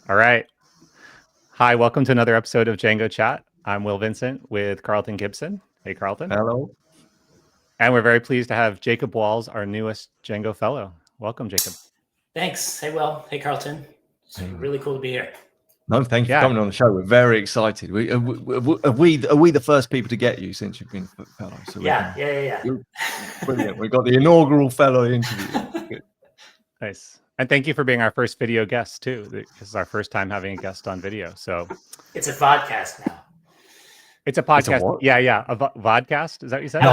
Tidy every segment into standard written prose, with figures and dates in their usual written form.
All right. Hi, welcome to another episode of Django Chat. I'm Will Vincent with Carlton Gibson. Hey, Carlton. Hello. And we're very pleased to have Jacob Walls, our newest Django Fellow. Welcome, Jacob. Thanks. Hey, Will. Hey, Carlton. It's really cool to be here. No, thank you for coming on the show. We're very excited. Are we the first people to get you since you've been fellow? So Yeah. Brilliant. We got the inaugural fellow interview. Nice. And thank you for being our first video guest too. This is our first time having a guest on video. So it's a vodcast now. It's a podcast. A vodcast. Is that what you said? I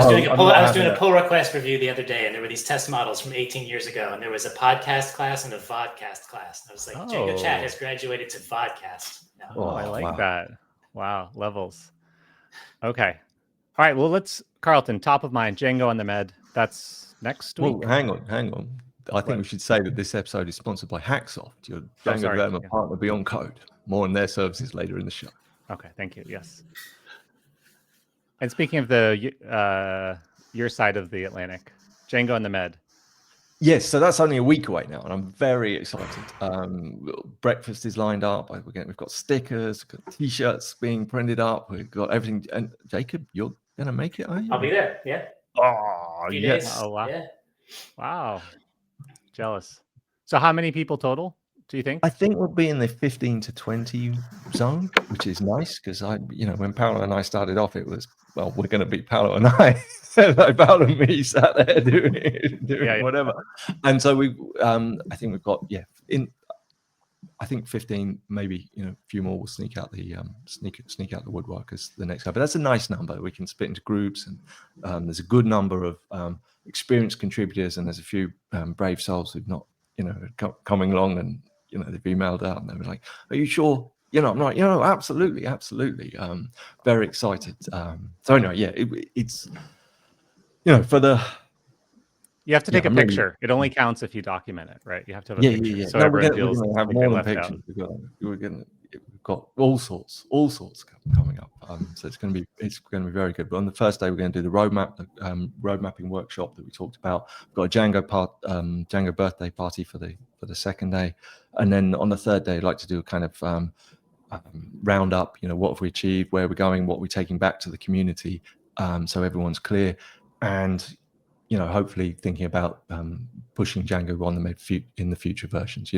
was doing a pull request review the other day, and there were these test models from 18 years ago, and there was a podcast class and a vodcast class. And I was like, Django Chat has graduated to vodcast now. Oh, I like that. Wow, levels. Okay. All right. Well, Carlton, top of mind, Django on the Med. That's next week. Well, hang on. I think we should say that this episode is sponsored by Hacksoft, your Django development partner beyond code. More on their services later in the show. Okay, thank you. Yes. And speaking of your side of the Atlantic, Django on the Med. Yes, so that's only a week away now, and I'm very excited. Breakfast is lined up. We've got stickers, we've got T-shirts being printed up. We've got everything. And Jacob, you're going to make it, are you? I'll be there, yeah. Oh, yes. Oh, wow. Yeah. Wow. Jealous. So how many people total, do you think? I think we'll be in the 15 to 20 zone, which is nice because when Paolo and I started off, it was, well, we're going to be Paolo and I. Paolo and me sat there doing whatever. And so I think we've got, I think 15, maybe, a few more will sneak out the woodwork as the next guy. But that's a nice number. We can split into groups, and there's a good number of experienced contributors, and there's a few brave souls who've not, coming along, and they've emailed out and they were like, "Are you sure?" I'm like, absolutely. Very excited. So anyway, it's for the. You have to take a picture. It only counts if you document it, right? You have to have a picture. Yeah. So we're going to have more than pictures. We've got all sorts coming up. So it's going to be very good. But on the first day, we're going to do the road mapping workshop that we talked about. We've got a Django birthday party for the second day, and then on the third day, I'd like to do a kind of round up. What have we achieved? Where we're going? What we're taking back to the community? So everyone's clear, and hopefully thinking about pushing Django on the Med in the future versions.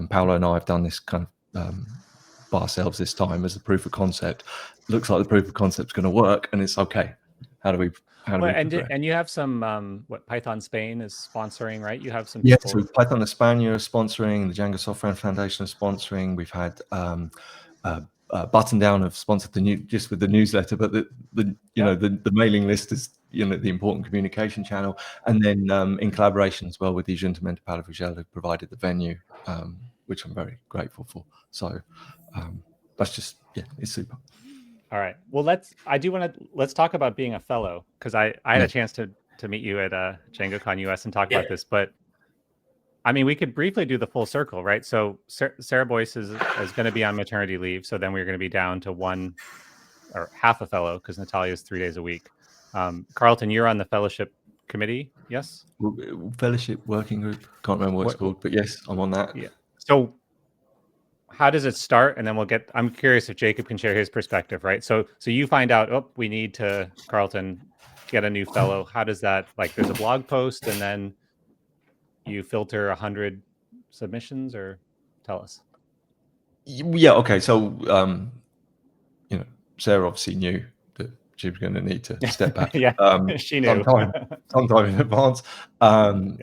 Paolo and I have done this kind of by ourselves this time as a proof of concept. Looks like the proof of concept's going to work, and it's okay. How do we? And you have some Python Spain is sponsoring, right? You have some. Yes, so Python España is sponsoring. The Django Software Foundation is sponsoring. We've had. Button Down have sponsored just with the newsletter, but the mailing list is the important communication channel, and then in collaboration as well with the Juntamento Palavugel, who provided the venue, which I'm very grateful for. So that's just it's super. All right. Well, let's talk about being a fellow, because I had a chance to meet you at DjangoCon US and talk about this, but. I mean, we could briefly do the full circle, right? So Sarah Boyce is going to be on maternity leave. So then we're going to be down to one or half a fellow, because Natalia is 3 days a week. Carlton, you're on the fellowship committee, yes? Fellowship working group. Can't remember what it's called, but yes, I'm on that. Yeah. So how does it start? And then I'm curious if Jacob can share his perspective, right? So you find out, we need to, Carlton, get a new fellow. How does that, there's a blog post, and then you filter 100 submissions, or tell us? Yeah. Okay. So, Sarah obviously knew that she was going to need to step back. She knew sometime in advance. And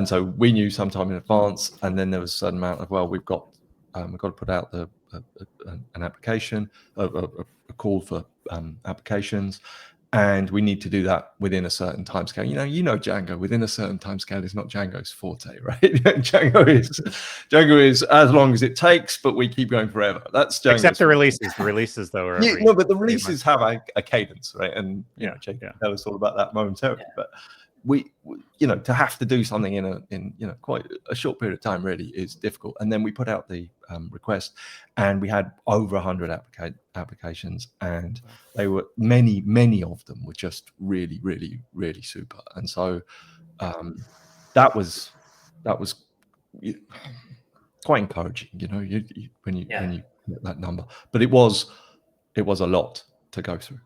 so we knew sometime in advance. And then there was a certain amount of, we've got to put out an application, a call for applications. And we need to do that within a certain timescale. Django within a certain timescale is not Django's forte, right? Django is as long as it takes, but we keep going forever. That's Django's except the releases. The releases, though, are but the releases have a cadence, right? And Jacob can tell us all about that momentarily. Yeah. But we to have to do something in quite a short period of time really is difficult. And then we put out the request, and we had over 100 applications, and they were many of them were just really, really, really super. And so that was quite encouraging, when you get that number. But it was a lot to go through.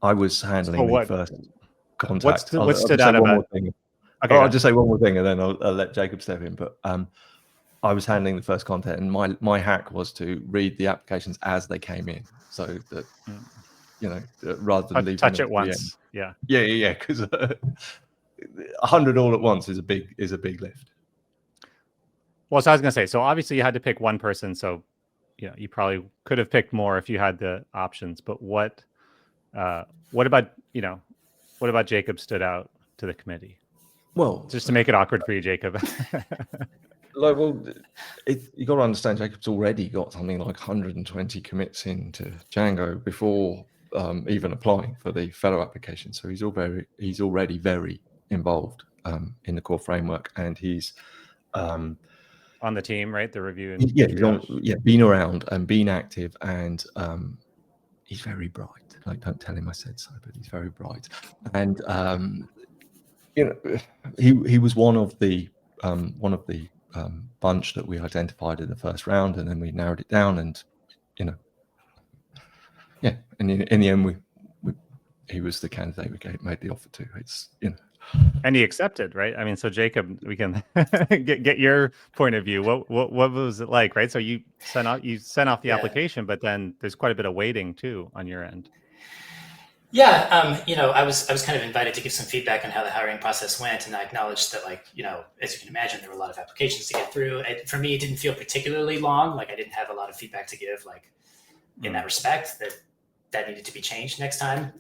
I was handling the first contact. What stood out about? Okay, I'll just say one more thing, and then I'll let Jacob step in. But I was handling the first contact, and my hack was to read the applications as they came in, so that rather than leaving touch them it once. Yeah. Because 100 all at once is a big lift. Well, so I was gonna say, so obviously you had to pick one person, so you probably could have picked more if you had the options. But what about Jacob stood out to the committee? Well, just to make it awkward for you, Jacob. You got to understand, Jacob's already got something like 120 commits into Django before even applying for the fellow application. So he's already very involved in the core framework, and he's on the team, right? The review. Been around and been active, and he's very bright. Like, don't tell him I said so, but he's very bright. And he was one of the bunch that we identified in the first round, and then we narrowed it down, and and in the end he was the candidate we made the offer to. It's and he accepted, right? I mean, so Jacob, we can get your point of view. What was it like, right? So you sent off the application, but then there's quite a bit of waiting too on your end. Yeah, I was kind of invited to give some feedback on how the hiring process went, and I acknowledged that, as you can imagine, there were a lot of applications to get through. For me, it didn't feel particularly long. Like, I didn't have a lot of feedback to give, in that respect, that needed to be changed next time.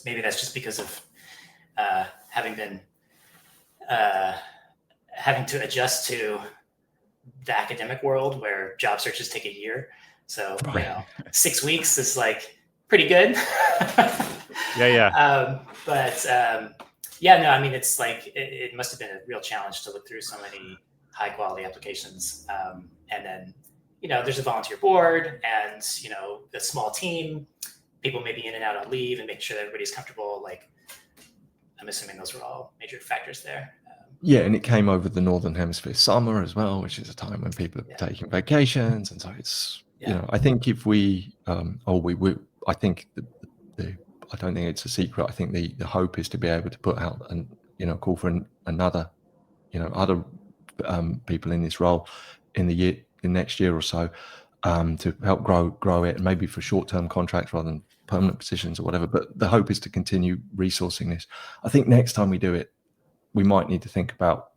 Maybe that's just because of having to adjust to the academic world where job searches take a year. So 6 weeks is pretty good. It's it must have been a real challenge to look through so many high quality applications. And then, there's a volunteer board and, a small team, people maybe in and out on leave, and making sure that everybody's comfortable. I'm assuming those were all major factors there. And it came over the Northern Hemisphere summer as well, which is a time when people are taking vacations. And so it's, I think if I think I don't think it's a secret. I think the hope is to be able to put out and call for other people in this role in the next year or so to help grow it, and maybe for short-term contracts rather than permanent positions or whatever. But the hope is to continue resourcing this. I think next time we do it, we might need to think about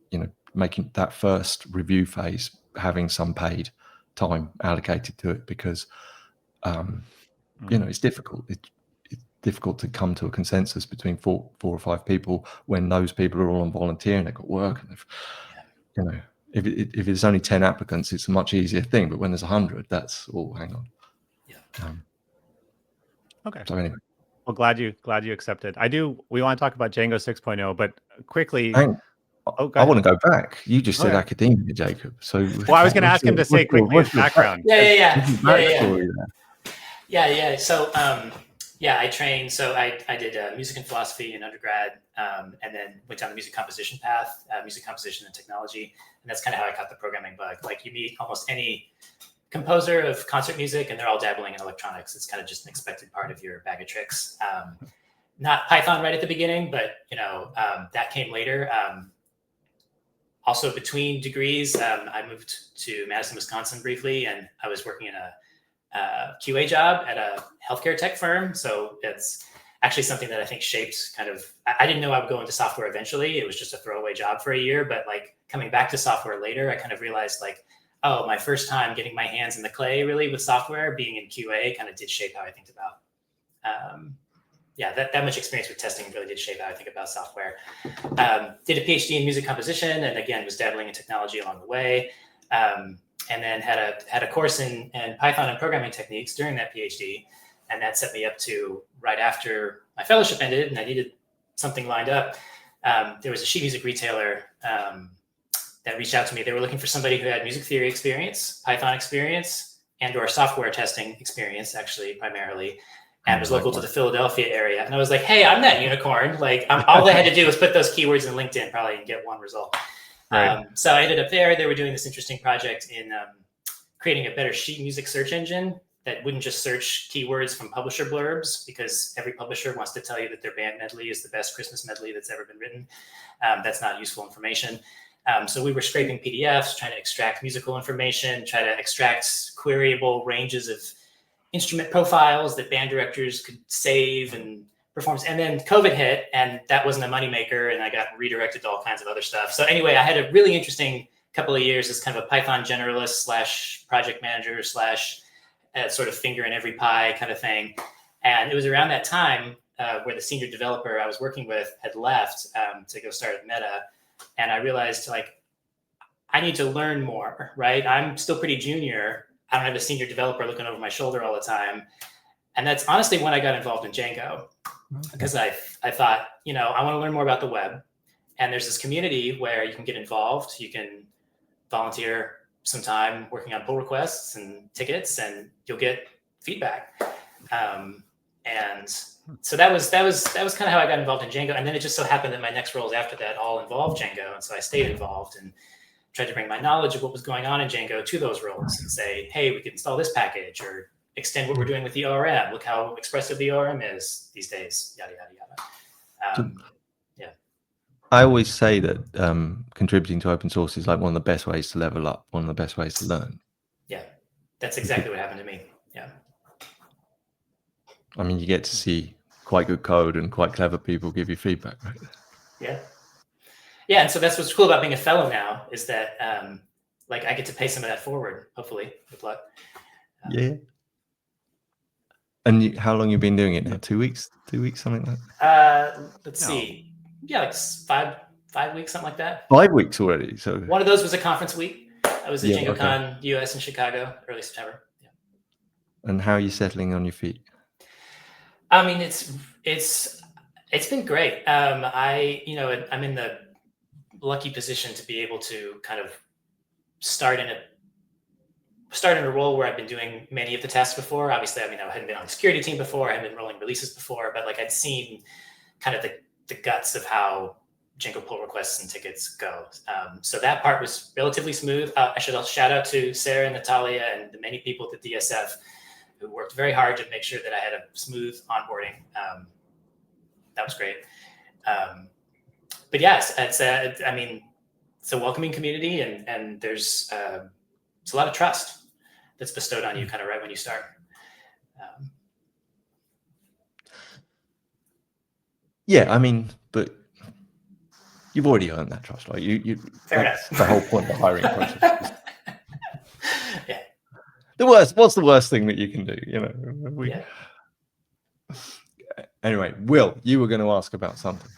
making that first review phase having some paid time allocated to it, because it's difficult. It's difficult to come to a consensus between four or five people when those people are all on volunteer and they've got work, and if it's only 10 applicants, it's a much easier thing. But when there's 100, that's hang on. Okay. So anyway, well, glad you accepted. We want to talk about Django 6.0, but quickly. I want to go back. You just said academia, Jacob. So I was going to ask him to say quickly his background. So I trained. So I did music and philosophy in undergrad, and then went down the music composition path, music composition and technology, and that's kind of how I caught the programming bug. You meet almost any composer of concert music, and they're all dabbling in electronics. It's kind of just an expected part of your bag of tricks. Not Python right at the beginning, but that came later. Also, between degrees, I moved to Madison, Wisconsin briefly, and I was working in a QA job at a healthcare tech firm. So it's actually something that I think shaped I didn't know I would go into software eventually. It was just a throwaway job for a year, but coming back to software later, I kind of realized my first time getting my hands in the clay really with software, being in QA, kind of did shape how I think about, that much experience with testing really did shape how I think about software. Did a PhD in music composition, and again, was dabbling in technology along the way. And then had a course in Python and programming techniques during that PhD. And that set me up to, right after my fellowship ended and I needed something lined up, there was a sheet music retailer that reached out to me. They were looking for somebody who had music theory experience, Python experience, and or software testing experience, actually, primarily, and was local to the Philadelphia area. And I was like, hey, I'm that unicorn. All I had to do was put those keywords in LinkedIn probably and get one result. Right. So I ended up there. They were doing this interesting project in creating a better sheet music search engine that wouldn't just search keywords from publisher blurbs, because every publisher wants to tell you that their band medley is the best Christmas medley that's ever been written. That's not useful information. So we were scraping PDFs, trying to extract musical information, try to extract queryable ranges of instrument profiles that band directors could save and perform. And then COVID hit, and that wasn't a moneymaker, and I got redirected to all kinds of other stuff. So anyway, I had a really interesting couple of years as kind of a Python generalist / project manager / sort of finger in every pie kind of thing. And it was around that time where the senior developer I was working with had left to go start at Meta. And I realized, like, I need to learn more, right? I'm still pretty junior. I don't have a senior developer looking over my shoulder all the time. And that's honestly when I got involved in Django, because I thought, you know, I want to learn more about the web. And there's this community where you can get involved. You can volunteer some time working on pull requests and tickets, and you'll get feedback. And so that was kind of how I got involved in Django. And then it just so happened that my next roles after that all involved Django. And so I stayed involved and tried to bring my knowledge of what was going on in Django to those roles and say, hey, we can install this package or extend what we're doing with the ORM. Look how expressive the ORM is these days, yada, yada, yada. Yeah. I always say that contributing to open source is like one of the best ways to level up, one of the best ways to learn. Yeah, that's exactly what happened to me. Yeah. I mean, you get to see quite good code and quite clever people give you feedback, right? Yeah. Yeah, and so that's what's cool about being a fellow now, is that like I get to pay some of that forward, hopefully, with luck. Yeah. And how long you been doing it now? 2 weeks? 2 weeks, something like that? Let's see. Yeah, like 5 weeks, something like that. 5 weeks already. So one of those was a conference week. I was at DjangoCon US in Chicago, early September. Yeah. And how are you settling on your feet? I mean, it's been great. I'm in the lucky position to be able to kind of start in a role where I've been doing many of the tasks before. Obviously, I mean, I hadn't been on the security team before. I hadn't been rolling releases before, but like I'd seen kind of the guts of how Django pull requests and tickets go. So that part was relatively smooth. I should also shout out to Sarah and Natalia and the many people at the DSF who worked very hard to make sure that I had a smooth onboarding. That was great. But yes, it's a welcoming community, and there's a lot of trust that's bestowed on you kind of right when you start. Yeah, I mean, but you've already earned that trust, right? Fair enough. The whole point of the hiring process. Yeah. What's the worst thing that you can do? You know. Yeah. Anyway, Will, you were going to ask about something.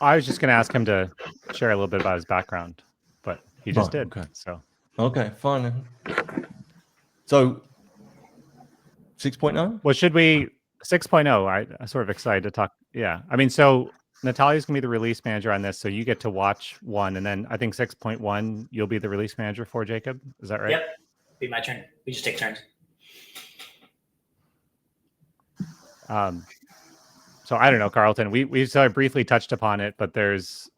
I was just going to ask him to share a little bit about his background, but he just did. Okay. So. Okay, fine. So 6.0? Well, should we 6.0? I'm sort of excited to talk. Yeah. I mean, so Natalia's going to be the release manager on this. So you get to watch 1. And then I think 6.1, you'll be the release manager for, Jacob. Is that right? Yep. Be my turn. We just take turns. So I don't know, Carlton, we sort of briefly touched upon it, but there's,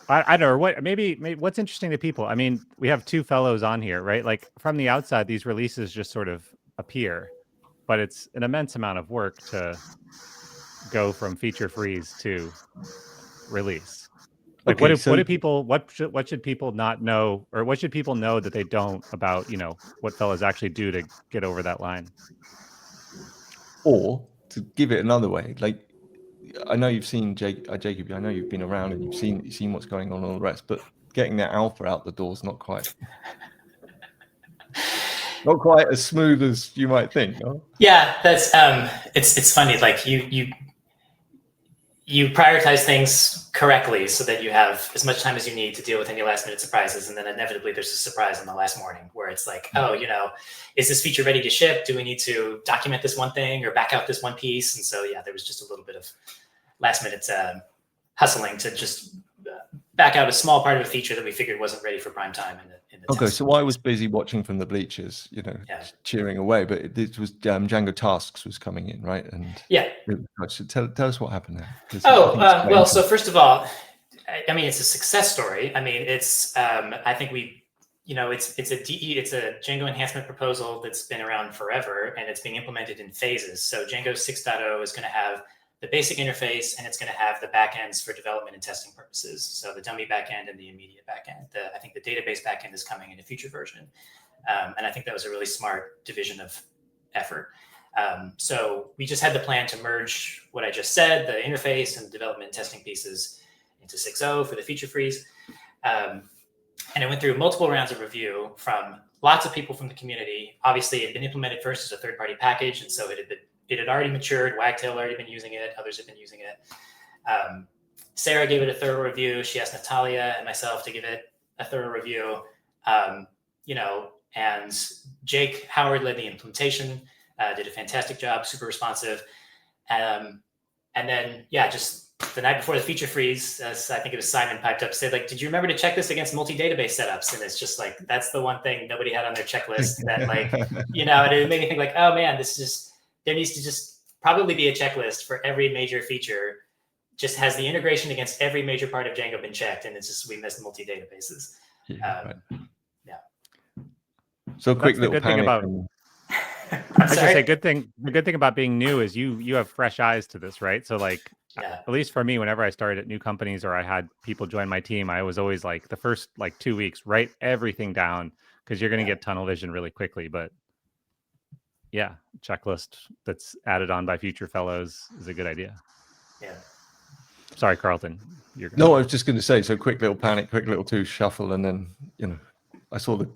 I don't know, what maybe what's interesting to people. I mean, we have 2 fellows on here, right? Like from the outside, these releases just sort of appear, but it's an immense amount of work to go from feature freeze to release. Like okay, what should people not know, or what should people know that they don't about, you know, what fellows actually do to get over that line? Or to give it another way, like I know you've seen Jacob, I know you've been around and you've seen what's going on and all the rest, but getting that alpha out the door is not quite as smooth as you might think. No? Yeah, that's it's funny. Like you prioritize things correctly so that you have as much time as you need to deal with any last minute surprises. And then inevitably there's a surprise on the last morning where it's like, oh, you know, is this feature ready to ship? Do we need to document this one thing or back out this one piece? And so, yeah, there was just a little bit of last minute hustling to just back out a small part of a feature that we figured wasn't ready for prime time in the Okay, test. so I was busy watching from the bleachers, cheering away, but it was Django Tasks was coming in, right? And Yeah. So tell us what happened there. Well, so first of all, I mean, it's a success story. I mean, it's I think it's a Django enhancement proposal that's been around forever, and it's being implemented in phases. So Django 6.0 is going to have the basic interface, and it's going to have the backends for development and testing purposes. So the dummy backend and the immediate backend. I think the database backend is coming in a future version, and I think that was a really smart division of effort. So we just had the plan to merge what I just said, the interface and the development and testing pieces, into 6.0 for the feature freeze. And it went through multiple rounds of review from lots of people from the community. Obviously, it had been implemented first as a third-party package, and so it had already matured. Wagtail had already been using it. Others had been using it. Sarah gave it a thorough review. She asked Natalia and myself to give it a thorough review. And Jake Howard led the implementation, did a fantastic job, super responsive. And then, just the night before the feature freeze, I think it was Simon piped up, said, like, did you remember to check this against multi-database setups? And it's just like, that's the one thing nobody had on their checklist that, like, and it made me think, like, oh man, there needs to just probably be a checklist for every major feature. Just has the integration against every major part of Django been checked, and it's just we missed multi-databases. Right. So quick little panic. I was gonna say, the good thing about being new is you have fresh eyes to this, right? So like, at least for me, whenever I started at new companies or I had people join my team, I was always like, the first 2 weeks, write everything down, because you're going to get tunnel vision really quickly. But yeah, checklist that's added on by future fellows is a good idea. Yeah. Sorry, Carlton. No, I was just going to say, so quick little panic, quick little two shuffle, and then I saw the.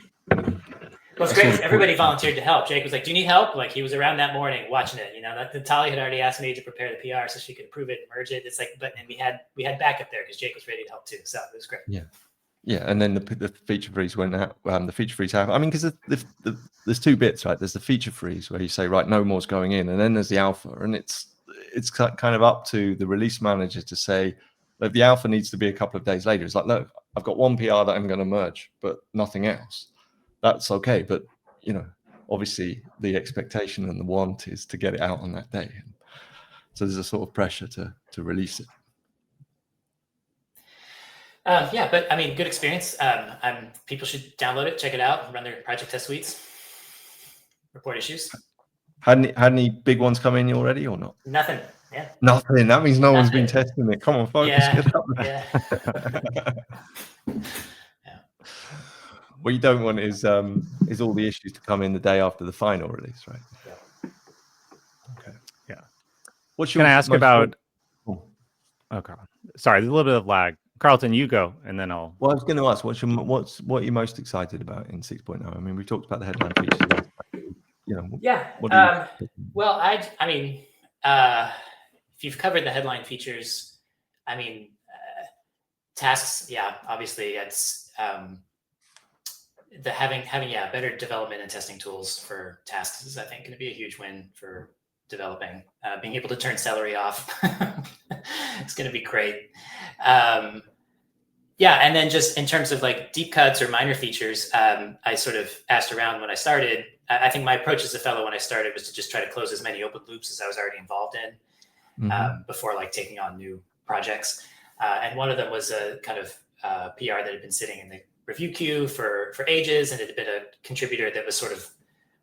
Well, it's great. Everybody volunteered to help. Jake was like, do you need help? Like, he was around that morning watching it. Natalia had already asked me to prepare the PR so she could approve it and merge it. It's like, and we had backup there because Jake was ready to help too. So it was great. Yeah, and then the feature freeze went out. The feature freeze happened. I mean, because there's two bits, right? There's the feature freeze where you say, right, no more's going in, and then there's the alpha, and it's kind of up to the release manager to say, look, the alpha needs to be a couple of days later. It's like, look, I've got one PR that I'm going to merge, but nothing else. That's okay, but obviously the expectation and the want is to get it out on that day. So there's a sort of pressure to release it. But I mean, good experience. People should download it, check it out, run their project test suites, report issues. Had any big ones come in already or not? Nothing. Yeah. Nothing. That means no one's been testing it. Come on, folks. Get up there. What you don't want is all the issues to come in the day after the final release, right? Yeah. Okay. Yeah. Can I ask about? Okay. Sorry, there's a little bit of lag. Carlton, you go, and then I'll. Well, I was going to ask, what you're most excited about in 6.0? I mean, we talked about the headline features. Well, I mean, if you've covered the headline features, I mean, tasks. Yeah, obviously, it's having better development and testing tools for tasks is, I think, going to be a huge win for developing. Being able to turn celery off, it's going to be great. And then just in terms of like deep cuts or minor features, I sort of asked around when I started. I think my approach as a fellow when I started was to just try to close as many open loops as I was already involved in before like taking on new projects. And one of them was a kind of PR that had been sitting in the review queue for ages, and it had been a contributor that was sort of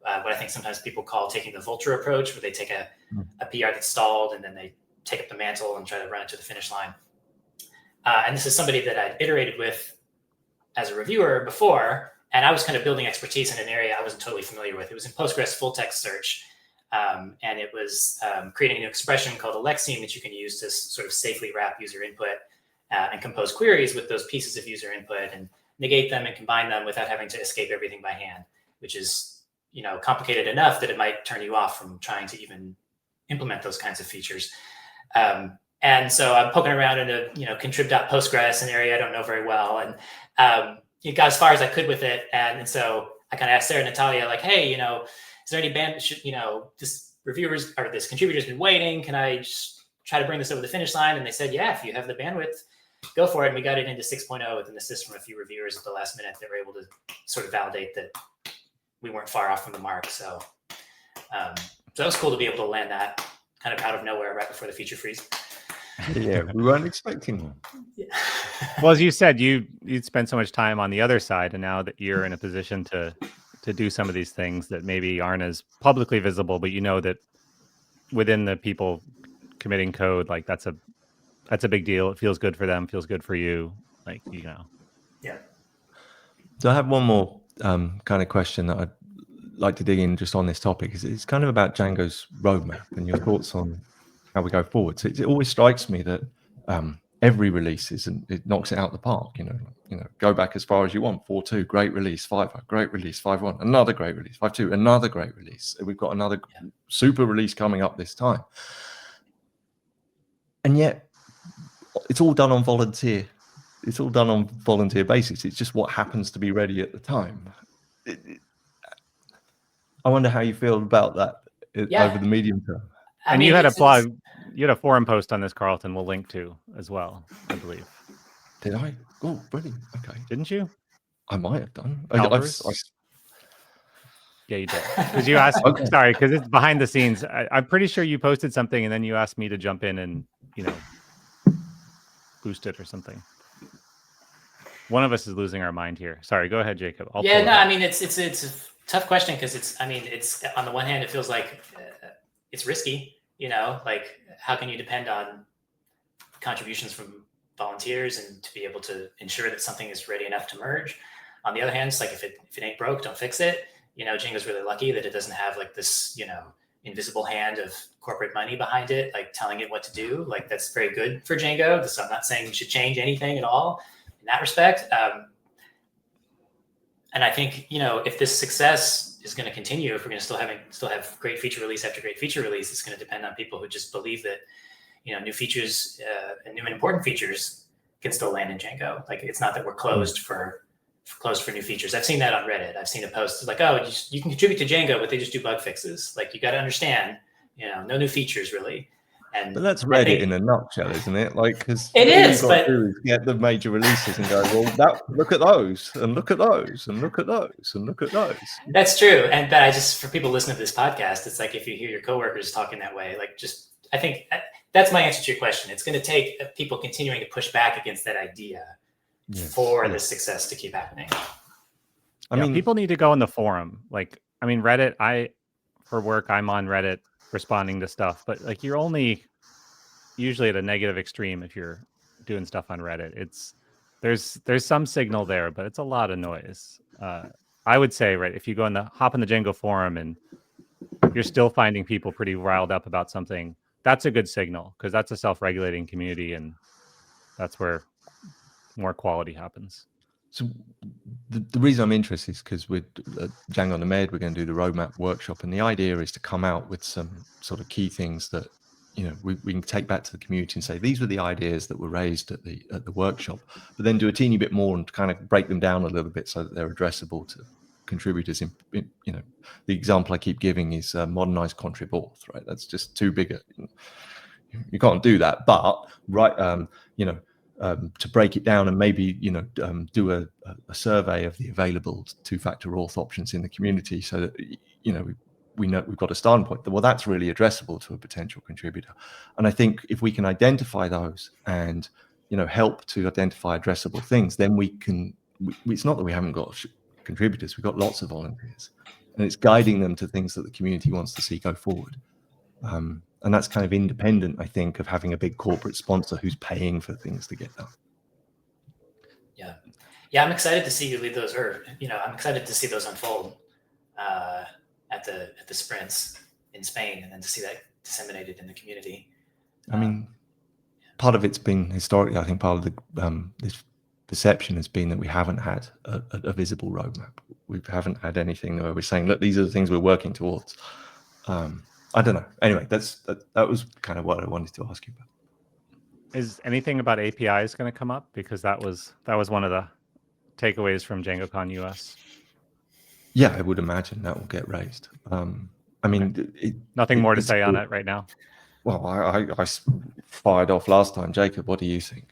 what I think sometimes people call taking the vulture approach, where they take a PR that's stalled and then they take up the mantle and try to run it to the finish line. And this is somebody that I'd iterated with as a reviewer before, and I was kind of building expertise in an area I wasn't totally familiar with. It was in Postgres full text search, and it was creating an expression called a lexeme that you can use to sort of safely wrap user input and compose queries with those pieces of user input and negate them and combine them without having to escape everything by hand, which is complicated enough that it might turn you off from trying to even implement those kinds of features. And so I'm poking around in a contrib.postgres, an area I don't know very well, and it got as far as I could with it. And so I kind of asked Sarah and Natalia, like, hey, is there any this contributor's been waiting. Can I just try to bring this over the finish line? And they said, yeah, if you have the bandwidth, go for it. And we got it into 6.0 with an assist from a few reviewers at the last minute that were able to sort of validate that we weren't far off from the mark. So that was cool to be able to land that kind of out of nowhere right before the feature freeze. Yeah, we weren't expecting one. Yeah. Well, as you said, you'd spent so much time on the other side, and now that you're in a position to do some of these things that maybe aren't as publicly visible, but you know that within the people committing code, like that's a big deal. It feels good for them, feels good for you, like, you know. Yeah. So I have one more kind of question that I'd like to dig in just on this topic. It's kind of about Django's roadmap and your thoughts on how we go forward. So it always strikes me that every release it knocks it out the park. You know, go back as far as you want. 4.2, great release. 5.0, great release. 5.1, another great release. 5.2, another great release. We've got another super release coming up this time. And yet, it's all done on volunteer. It's all done on volunteer basis. It's just what happens to be ready at the time. I wonder how you feel about that over the medium term. And you had a blog, you had a forum post on this, Carlton, we'll link to as well, I believe. Did I? Oh, brilliant. Okay. Didn't you? I might have done. Yeah, you did. Because you asked, sorry, because it's behind the scenes. I'm pretty sure you posted something and then you asked me to jump in and, you know, boost it or something. One of us is losing our mind here. Sorry, go ahead, Jacob. I mean, it's a tough question because it's on the one hand, it feels like it's risky, you know, like how can you depend on contributions from volunteers and to be able to ensure that something is ready enough to merge. On the other hand, it's like if it ain't broke, don't fix it. You know, Django's really lucky that it doesn't have like this, you know, invisible hand of corporate money behind it, like telling it what to do. Like that's very good for Django. So I'm not saying you should change anything at all in that respect. And I think, you know, if this success is going to continue, if we're going to still have great feature release after great feature release, it's going to depend on people who just believe that, you know, new features and new and important features can still land in Django. Like it's not that we're closed for new features. I've seen that on Reddit. I've seen a post like, oh, you can contribute to Django, but they just do bug fixes. Like you got to understand, you know, no new features really. But that's Reddit in a nutshell, isn't it? Like, because it is, but get the major releases and go, well, look at those, and look at those, and look at those, and look at those. That's true. And but I just, for people listening to this podcast, it's like if you hear your coworkers talking that way, like just, I think that's my answer to your question. It's going to take people continuing to push back against that idea for the success to keep happening. I mean, people need to go in the forum. Like, I mean, Reddit, for work, I'm on Reddit responding to stuff, but like you're only usually at a negative extreme if you're doing stuff on Reddit. There's some signal there, but it's a lot of noise. I would say, right, if you go hop in the Django forum and you're still finding people pretty riled up about something, that's a good signal because that's a self-regulating community and that's where more quality happens. So the reason I'm interested is because with Django on the Med, we're going to do the roadmap workshop, and the idea is to come out with some sort of key things that, you know, we can take back to the community and say these were the ideas that were raised at the workshop, but then do a teeny bit more and kind of break them down a little bit so that they're addressable to contributors. You know, the example I keep giving is modernize contrib auth, right? That's just too big. You can't do that, but you know. To break it down and maybe, you know, do a survey of the available two-factor auth options in the community so that, you know, we know we've got a starting point. Well, that's really addressable to a potential contributor. And I think if we can identify those and, you know, help to identify addressable things, then it's not that we haven't got contributors, we've got lots of volunteers. And it's guiding them to things that the community wants to see go forward. And that's kind of independent, I think, of having a big corporate sponsor who's paying for things to get done. Yeah, I'm excited to see you lead those, or you know, I'm excited to see those unfold at the sprints in Spain, and then to see that disseminated in the community. I mean, part of it's been historically, I think, part of the this perception has been that we haven't had a visible roadmap. We haven't had anything where we're saying, look, these are the things we're working towards. I don't know. Anyway, that was kind of what I wanted to ask you about. Is anything about APIs going to come up? Because that was one of the takeaways from DjangoCon US. Yeah, I would imagine that will get raised. I mean, nothing more to say on it right now. Well, I fired off last time. Jacob, what do you think?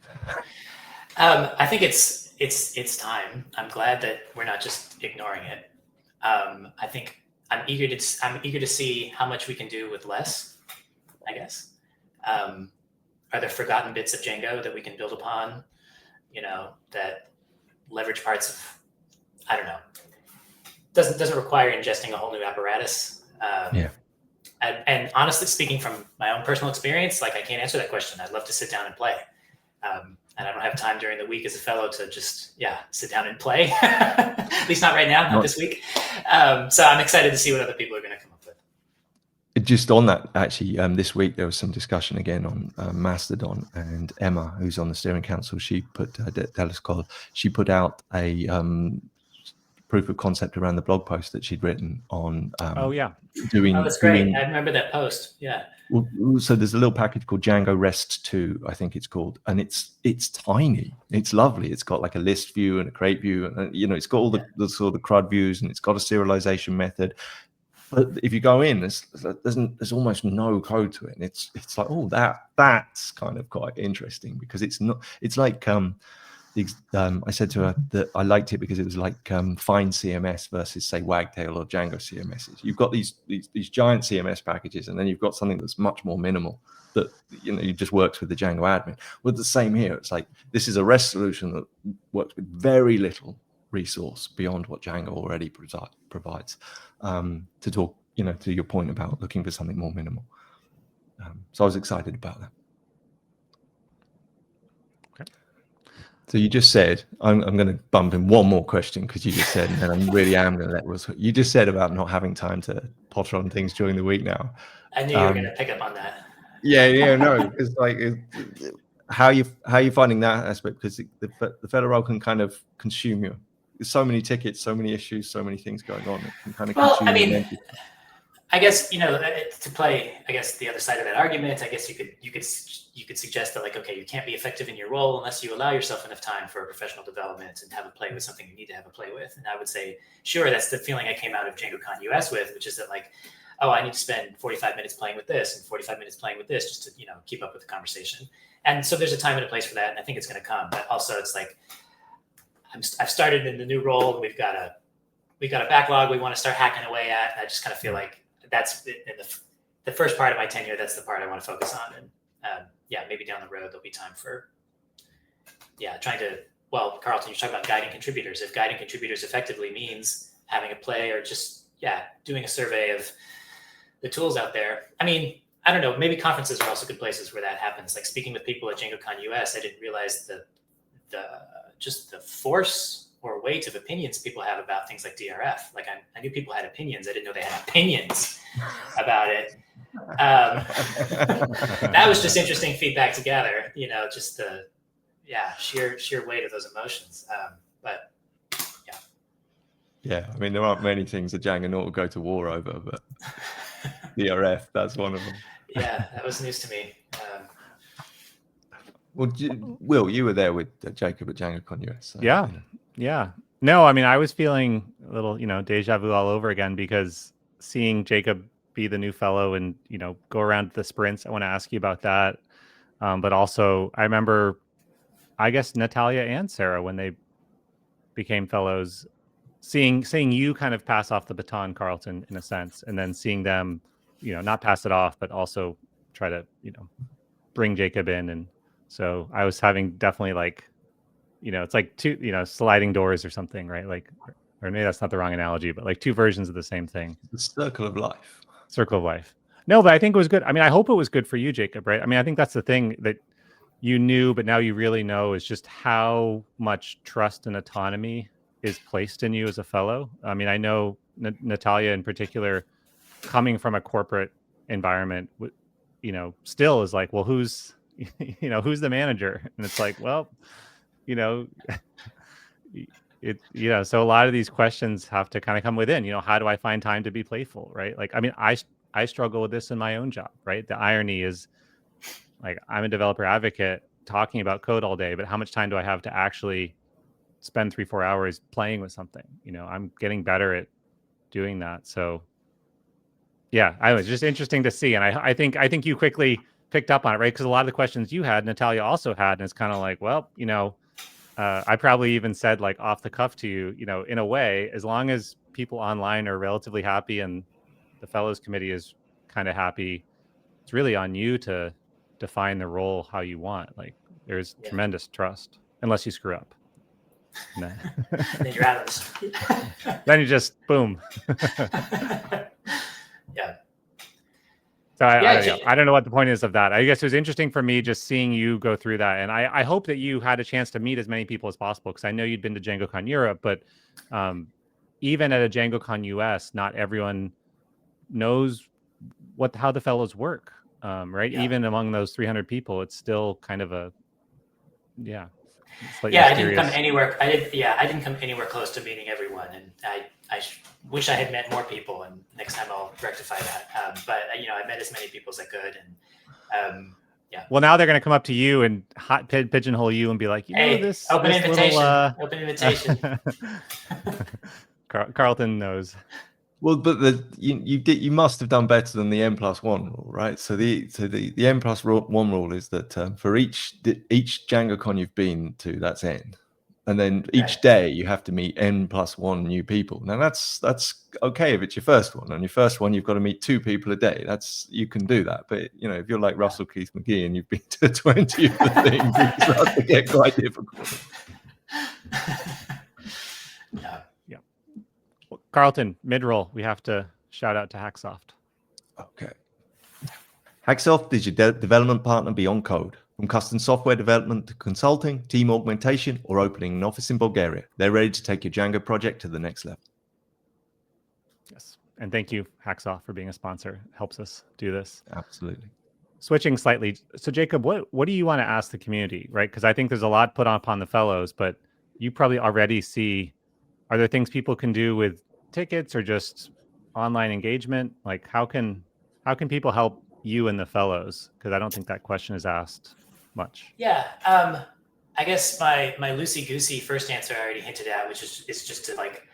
I think it's time. I'm glad that we're not just ignoring it. I think I'm eager to see how much we can do with less, I guess. Are there forgotten bits of Django that we can build upon, that leverage parts of, I don't know, doesn't require ingesting a whole new apparatus. Yeah. And honestly speaking, from my own personal experience, like I can't answer that question. I'd love to sit down and play. And I don't have time during the week as a fellow to just, sit down and play. At least not right now, not this week. So I'm excited to see what other people are going to come up with. Just on that, actually, this week there was some discussion again on Mastodon, and Emma, who's on the steering council, she put she put out a proof of concept around the blog post that she'd written on. That's great. I remember that post. Yeah. So there's a little package called Django REST 2, I think it's called, and it's tiny. It's lovely. It's got like a list view and a crate view, and it's got all the sort of the CRUD views, and it's got a serialization method. But if you go in, there's almost no code to it. And it's like, oh, that's kind of quite interesting, because it's not. It's like I said to her that I liked it because it was like Fine CMS versus, say, Wagtail or Django CMSs. You've got these giant CMS packages, and then you've got something that's much more minimal that it just works with the Django admin. Well, the same here. It's like this is a REST solution that works with very little resource beyond what Django already provides. To talk, to your point about looking for something more minimal. So I was excited about that. So you just said, I'm going to bump in one more question, because you just said, and I really am going to let Russ. You just said about not having time to potter on things during the week now. I knew you were going to pick up on that. Yeah, no, it's like how you finding that aspect, because the fellow role can kind of consume you. There's so many tickets, so many issues, so many things going on. It can kind of consume you. I guess to play, I guess, the other side of that argument, I guess you could suggest that, like, okay, you can't be effective in your role unless you allow yourself enough time for professional development and have a play with something you need to have a play with. And I would say, sure, that's the feeling I came out of DjangoCon US with, which is that, like, oh, I need to spend 45 minutes playing with this and 45 minutes playing with this just to keep up with the conversation. And so there's a time and a place for that, and I think it's going to come. But also, it's like I've started in the new role, and we've got a backlog we want to start hacking away at. And I just kind of feel like that's in the first part of my tenure. That's the part I want to focus on. And maybe down the road there'll be time for trying to. Well, Carlton, you're talking about guiding contributors. If guiding contributors effectively means having a play, or just doing a survey of the tools out there. I mean, I don't know. Maybe conferences are also good places where that happens. Like speaking with people at DjangoCon US, I didn't realize just the force or weight of opinions people have about things like DRF. Like I knew people had opinions. I didn't know they had opinions about it. That was just interesting feedback to gather, just the sheer weight of those emotions. Yeah, I mean, there aren't many things that Django will go to war over, but DRF, that's one of them. Yeah, that was news to me. Well, Will, you were there with Jacob at DjangoCon US. So, Yeah. No, I mean, I was feeling a little, deja vu all over again, because seeing Jacob be the new fellow and, go around the sprints, I want to ask you about that. But also, I remember, I guess, Natalia and Sarah, when they became fellows, seeing you kind of pass off the baton, Carlton, in a sense, and then seeing them, not pass it off, but also try to, bring Jacob in. And so I was having definitely like, it's like two, sliding doors or something, right? Like, or maybe that's not the wrong analogy, but like two versions of the same thing. The circle of life. Circle of life. No, but I think it was good. I mean, I hope it was good for you, Jacob, right? I mean, I think that's the thing that you knew, but now you really know, is just how much trust and autonomy is placed in you as a fellow. I mean, I know Natalia in particular, coming from a corporate environment, still is like, well, who's the manager? And it's like, well, so a lot of these questions have to kind of come within, how do I find time to be playful, right? Like, I mean, I struggle with this in my own job, right? The irony is, like, I'm a developer advocate talking about code all day, but how much time do I have to actually spend 3-4 hours playing with something? I'm getting better at doing that. So yeah, I was just interesting to see. And I think you quickly picked up on it, right? Because a lot of the questions you had, Natalia also had, and it's kind of like, well, I probably even said like off the cuff to you, in a way, as long as people online are relatively happy and the fellows committee is kind of happy, it's really on you to define the role how you want. Like there's tremendous trust, unless you screw up. Nah. Then you're out of this. Then you just boom. Yeah. So I don't know what the point is of that. I guess it was interesting for me just seeing you go through that. And I hope that you had a chance to meet as many people as possible, because I know you'd been to DjangoCon Europe, but even at a DjangoCon US, not everyone knows how the fellows work, right? Yeah. Even among those 300 people, it's still kind of a, I didn't come anywhere. I didn't come anywhere close to meeting everyone, and I wish I had met more people. And next time I'll rectify that. But I met as many people as I could, and Well, now they're going to come up to you and pigeonhole you and be like, hey, this open this invitation. Little, open invitation. Carlton knows. Well, but you must have done better than the N+1 rule, right? So the N+1 rule is that for each DjangoCon you've been to, that's N, and then each day you have to meet N+1 new people. Now that's okay if it's your first one. On your first one, you've got to meet 2 people a day. You can do that. But if you're like Russell Keith McGee and you've been to 20 of the things, it starts to get quite difficult. Yeah. Carlton, mid-roll, we have to shout out to Hacksoft. Okay. Hacksoft is your development partner beyond code. From custom software development to consulting, team augmentation, or opening an office in Bulgaria, they're ready to take your Django project to the next level. Yes. And thank you, Hacksoft, for being a sponsor. It helps us do this. Absolutely. Switching slightly. So, Jacob, what do you want to ask the community, right? Because I think there's a lot put upon the fellows, but you probably already see, are there things people can do with tickets or just online engagement? Like how can people help you and the fellows? Because I don't think that question is asked much. I guess my loosey-goosey first answer I already hinted at, which is just to like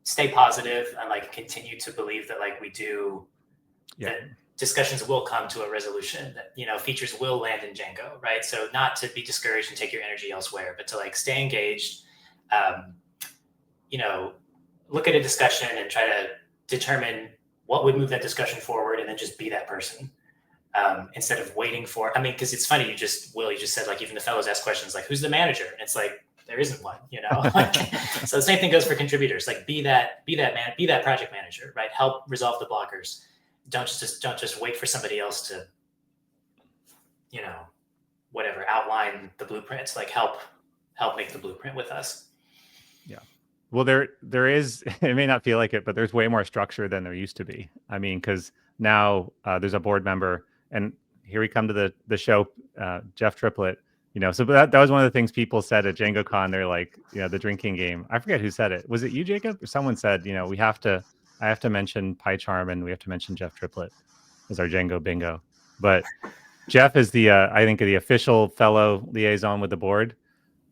stay positive and like continue to believe that like we do that discussions will come to a resolution, that features will land in Django, right? So not to be discouraged and take your energy elsewhere, but to like stay engaged, look at a discussion and try to determine what would move that discussion forward, and then just be that person instead of waiting for. Because it's funny, you just said like even the fellows ask questions like, "Who's the manager?" And it's like there isn't one, So the same thing goes for contributors. Like be that project manager, right? Help resolve the blockers. Don't just wait for somebody else to, whatever, outline the blueprints. Like help make the blueprint with us. Yeah. Well, there is, it may not feel like it, but there's way more structure than there used to be. Because now there's a board member, and here we come to the show, Jeff Triplett, so that was one of the things people said at DjangoCon. They're like, the drinking game. I forget who said it. Was it you, Jacob? Or someone said, I have to mention PyCharm and we have to mention Jeff Triplett as our Django bingo. But Jeff is I think the official fellow liaison with the board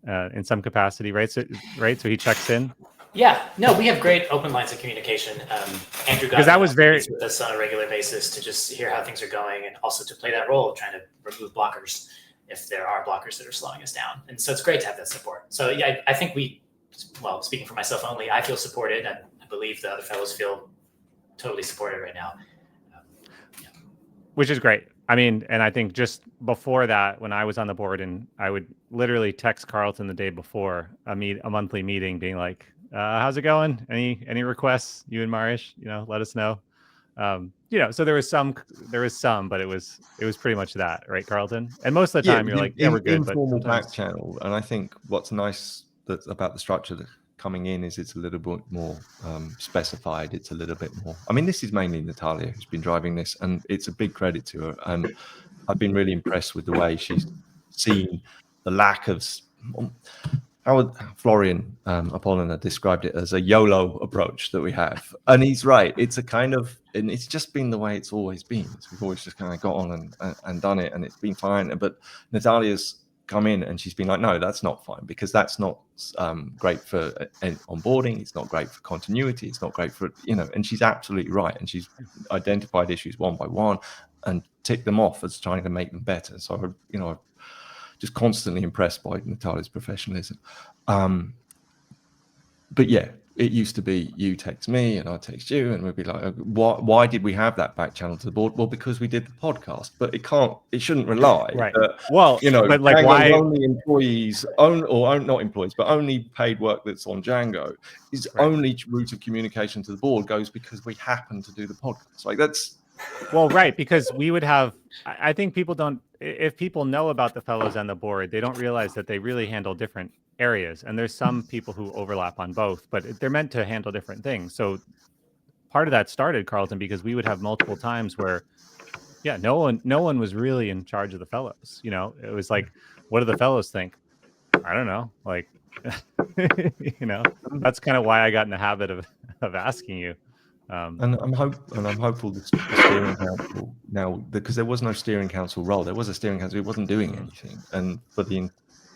in some capacity, right? So he checks in. Yeah, no, we have great open lines of communication. Andrew got with us on a regular basis to just hear how things are going, and also to play that role of trying to remove blockers if there are blockers that are slowing us down. And so it's great to have that support. So I think speaking for myself only, I feel supported. I believe the other fellows feel totally supported right now. Which is great. And I think just before that, when I was on the board, and I would literally text Carlton the day before a monthly meeting, being like, "How's it going? Any requests? You and Marish, let us know." So there was some, but it was pretty much that, right, Carlton? And most of the time, you're like, "Yeah, we're good." Informal but back channel, and I think what's nice about the structure that coming in is it's a little bit more specified. It's a little bit more. This is mainly Natalia who's been driving this, and it's a big credit to her. And I've been really impressed with the way she's seen the lack of. How would Florian Apollina described it as a YOLO approach that we have, and he's right. It's a kind of, and it's just been the way it's always been. We've always just kind of got on and done it, and it's been fine. But Natalia's come in and she's been like, no, that's not fine, because that's not great for onboarding. It's not great for continuity. It's not great for, and she's absolutely right. And she's identified issues one by one and ticked them off as trying to make them better. So, just constantly impressed by Natalia's professionalism. But yeah, it used to be you text me and I text you, and we'd be like, why did we have that back channel to the board? Well, because we did the podcast, but it shouldn't rely. Right. Well, you know, but like Django's why? only employees, not employees, but only paid work that's on Django is only route of communication to the board goes because we happen to do the podcast. Like that's. Well, right, because we would have, I think people don't, if people know about the fellows and the board, they don't realize that they really handle different areas. And there's some people who overlap on both, but they're meant to handle different things. So part of that started, Carlton, because we would have multiple times where, yeah, no one was really in charge of the fellows. You know, it was like, what do the fellows think? I don't know. Like, you know, that's kind of why I got in the habit of asking you. And I'm hopeful the steering council now, because there was no steering council role. There was a steering council. It wasn't doing anything, and for the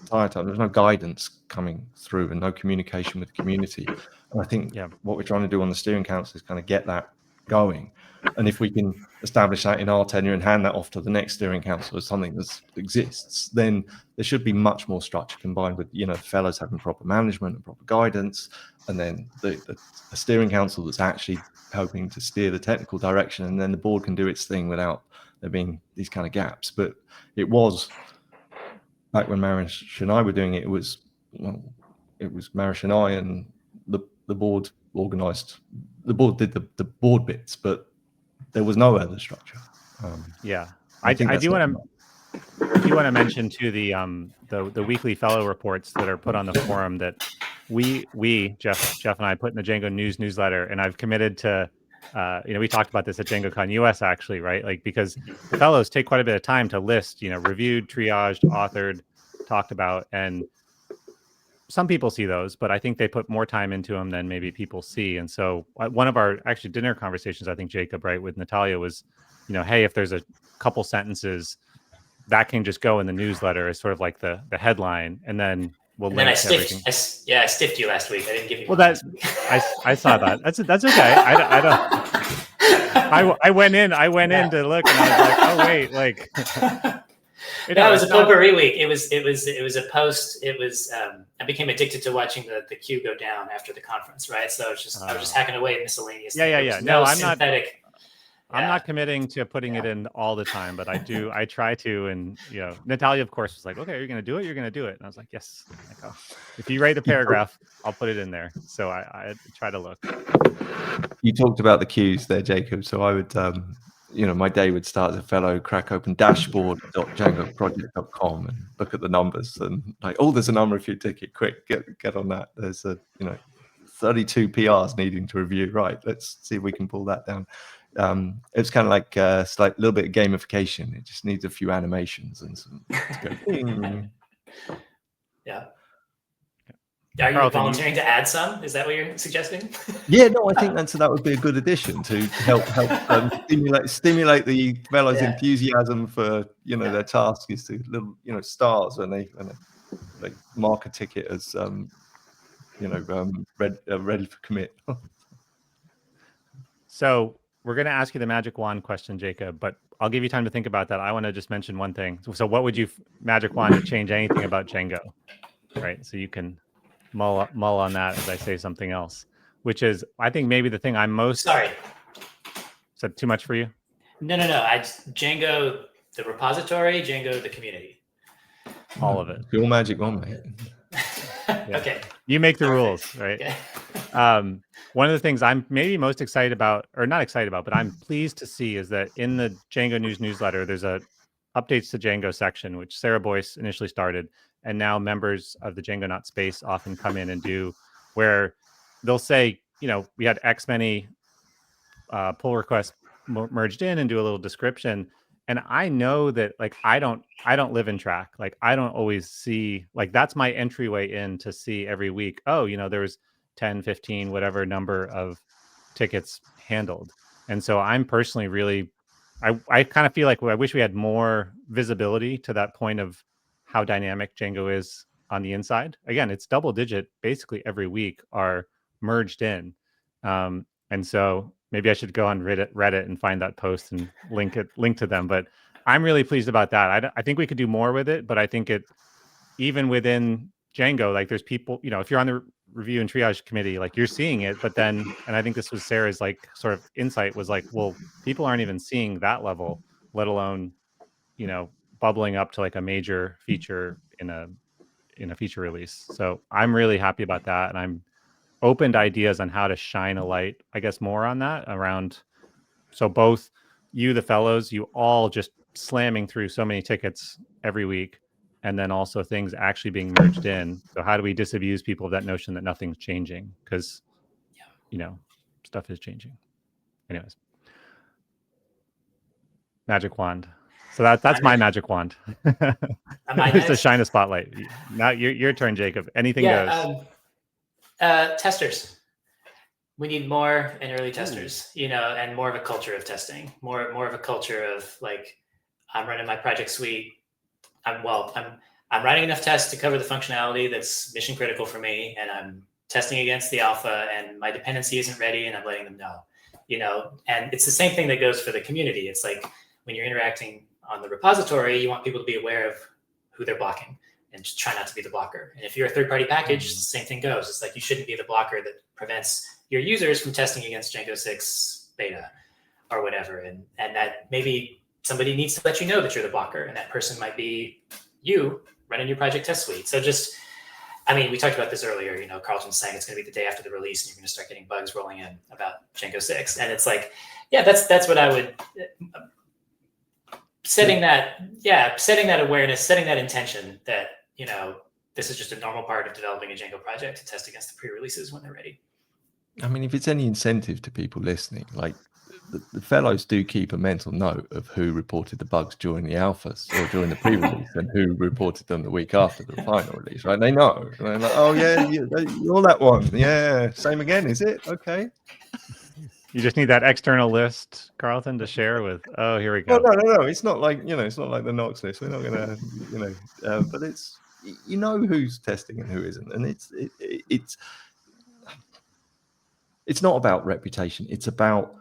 entire time, there's no guidance coming through and no communication with the community. And I think what we're trying to do on the steering council is kind of get that going. And if we can establish that in our tenure and hand that off to the next steering council as something that exists, then there should be much more structure combined with, you know, the fellows having proper management and proper guidance, and then the steering council that's actually hoping to steer the technical direction, and then the board can do its thing without there being these kind of gaps. But it was back when Marish and I were doing it, it was Marish and I, and the board organized, the board did the board bits, but there was no other structure. I do want to mention too the weekly fellow reports that are put on the forum that we Jeff and I put in the Django newsletter, and I've committed to we talked about this at DjangoCon US actually, right? Like, because the fellows take quite a bit of time to list, reviewed, triaged, authored, talked about, and some people see those, but I think they put more time into them than maybe people see. And so one of our actually dinner conversations, I think, Jacob, right, with Natalia was, hey, if there's a couple sentences that can just go in the newsletter as sort of like the headline, and then we'll link I everything. I stiffed you last week. I didn't give you. Well, I saw that. That's okay. I don't. I went in to look, and I was like, oh wait, like. It was a potpourri week. It was a post. It was I became addicted to watching the queue go down after the conference, right? So it's just I was just hacking away at miscellaneous. Yeah. No, I'm synthetic. I'm not committing to putting it in all the time, but I try to. And Natalia, of course, was like, okay, you're gonna do it, and I was like, yes. Like, oh, if you write a paragraph, I'll put it in there. So I try to look. You talked about the queues there, Jacob. So I would my day would start as a fellow, crack open dashboard.djangoproject.com and look at the numbers, and like, oh, there's a number of your ticket, quick, get on that. There's 32 PRs needing to review. Right, let's see if we can pull that down. It's kind of like a little bit of gamification. It just needs a few animations and some. Yeah. Are you volunteering to add some? Is that what you're suggesting? Yeah, no, I think that would be a good addition to help stimulate the fellows' enthusiasm for their task is to little stars when they mark a ticket as ready for commit. So we're going to ask you the magic wand question, Jacob, but I'll give you time to think about that. I want to just mention one thing. So what would you magic wand to change anything about Django, right? So you can mull on that as I say something else, which is, I think, maybe the thing I'm most... Sorry. Is that too much for you? No. Django, the repository, Django, the community. All of it. Your magic wand, mate. Okay. You make the rules, right? Okay. One of the things I'm maybe most excited about, or not excited about, but I'm pleased to see, is that in the Django newsletter, there's a updates to Django section, which Sarah Boyce initially started, and now members of the Django Not Space often come in and do, where they'll say, we had X many pull requests merged in, and do a little description. And I know that, like, I don't live in track. Like, I don't always see, like, that's my entryway in to see every week, oh, there was 10, 15, whatever number of tickets handled. And so I'm personally really, I kind of feel like I wish we had more visibility to that point of how dynamic Django is on the inside. Again, it's double digit basically every week are merged in. And so maybe I should go on Reddit and find that post and link to them. But I'm really pleased about that. I think we could do more with it, but I think it, even within Django, like there's people, if you're on the review and triage committee, like you're seeing it, but then, and I think this was Sarah's like sort of insight was like, well, people aren't even seeing that level, let alone, bubbling up to like a major feature in a feature release. So I'm really happy about that. And I'm open to ideas on how to shine a light, I guess, more on that around. So both you, the fellows, you all just slamming through so many tickets every week, and then also things actually being merged in. So how do we disabuse people of that notion that nothing's changing? Because, stuff is changing. Anyways, magic wand. So that's my magic wand. Just to shine a spotlight. Now your turn, Jacob. Anything goes. Testers. We need more and early testers, and more of a culture of testing, more of a culture of like, I'm running my project suite. I'm writing enough tests to cover the functionality that's mission critical for me, and I'm testing against the alpha, and my dependency isn't ready, and I'm letting them know, and it's the same thing that goes for the community. It's like when you're interacting on the repository, you want people to be aware of who they're blocking and just try not to be the blocker. And if you're a third-party package, the same thing goes. It's like you shouldn't be the blocker that prevents your users from testing against Django 6 beta or whatever. And that maybe somebody needs to let you know that you're the blocker, and that person might be you running your project test suite. So we talked about this earlier, Carlton's saying it's going to be the day after the release and you're going to start getting bugs rolling in about Django 6. And it's like, yeah, that's what I would, setting that awareness, setting that intention that, this is just a normal part of developing a Django project to test against the pre-releases when they're ready. I mean, if it's any incentive to people listening, like the fellows do keep a mental note of who reported the bugs during the alphas or during the pre-release and who reported them the week after the final release, right? They know. They're like, oh yeah, you're that one. Yeah, same again, is it? Okay. You just need that external list, Carlton, to share with. Oh, here we go. Oh, no. It's not like it's not like the Knox list. We're not gonna, but it's who's testing and who isn't, and it's not about reputation. It's about